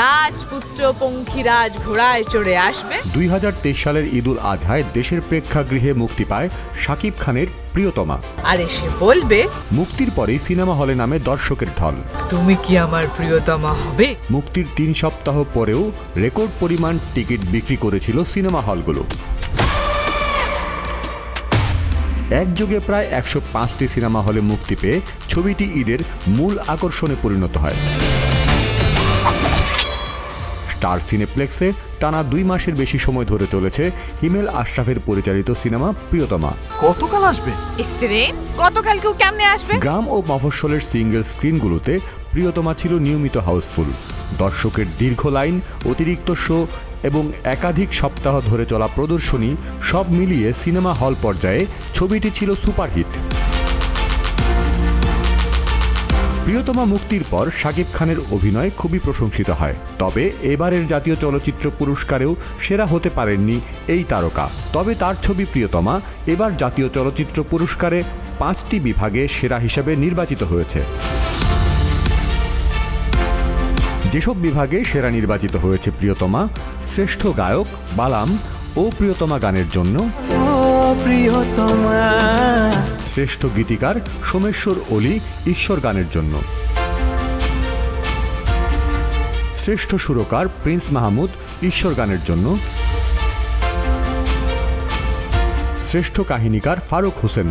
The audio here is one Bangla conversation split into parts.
রাজপুত্র পঙ্খিরাজ ঘোড়ায় চড়ে আসবে। 2023 সালের ঈদুল আজহায় দেশের প্রেক্ষাগৃহে মুক্তি পায় শাকিব খানের প্রিয়তমা। আর এসে বলবে, মুক্তির পরেই সিনেমা হলে নামে দর্শকের ঢল। তুমি কি আমার প্রিয়তমা হবে? মুক্তির 3 সপ্তাহ পরেও রেকর্ড পরিমাণ টিকিট বিক্রি করেছিল সিনেমা হলগুলো। একযোগে প্রায় 105টি সিনেমা হলে মুক্তি পেয়ে ছবিটি ঈদের মূল আকর্ষণে পরিণত হয়। স্টার সিনেপ্লেক্সে টানা 2 মাসের বেশি সময় ধরে চলেছে হিমেল আশরাফের পরিচালিত সিনেমা প্রিয়তমা। কতকাল আসবে? গতকাল কেউ কেমনে আসবে? গ্রাম ও মফস্বলের সিঙ্গেল স্ক্রিনগুলোতে প্রিয়তমা ছিল নিয়মিত হাউসফুল। দর্শকের দীর্ঘ লাইন, অতিরিক্ত শো এবং একাধিক সপ্তাহ ধরে চলা প্রদর্শনী সব মিলিয়ে সিনেমা হল পর্যায়ে ছবিটি ছিল সুপারহিট। প্রিয়তমা মুক্তির পর শাকিব খানের অভিনয় খুবই প্রশংসিত হয়। তবে এবারের জাতীয় চলচ্চিত্র পুরস্কারেও সেরা হতে পারেননি এই তারকা। তবে তার ছবি প্রিয়তমা এবার জাতীয় চলচ্চিত্র পুরস্কারে 5টি বিভাগে সেরা হিসেবে নির্বাচিত হয়েছে। যেসব বিভাগে সেরা নির্বাচিত হয়েছে প্রিয়তমা: শ্রেষ্ঠ গায়ক বালাম ও প্রিয়তমা গানের জন্য, শ্রেষ্ঠ গীতিকার সোমেশ্বর অলি ঈশ্বর গানের জন্য, শ্রেষ্ঠ সুরকার প্রিন্স মাহমুদ ঈশ্বর গানের জন্য, শ্রেষ্ঠ কাহিনীকার ফারুক হোসেন,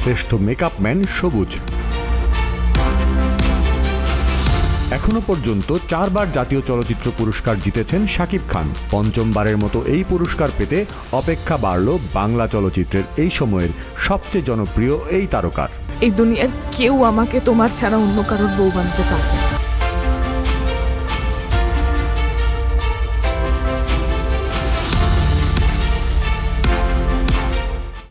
শ্রেষ্ঠ মেকআপম্যান সবুজ। এখনো পর্যন্ত 4 বার জাতীয় চলচ্চিত্র পুরস্কার জিতেছেন শাকিব খান। 5মবারের মতো এই পুরস্কার পেতে অপেক্ষা বাড়ল বাংলা চলচ্চিত্রের এই সময়ের সবচেয়ে জনপ্রিয় এই তারকার। এই দুনিয়ার কেউ আমাকে তোমার ছাড়া অন্য কারোর বউ বানাতে পারবে না।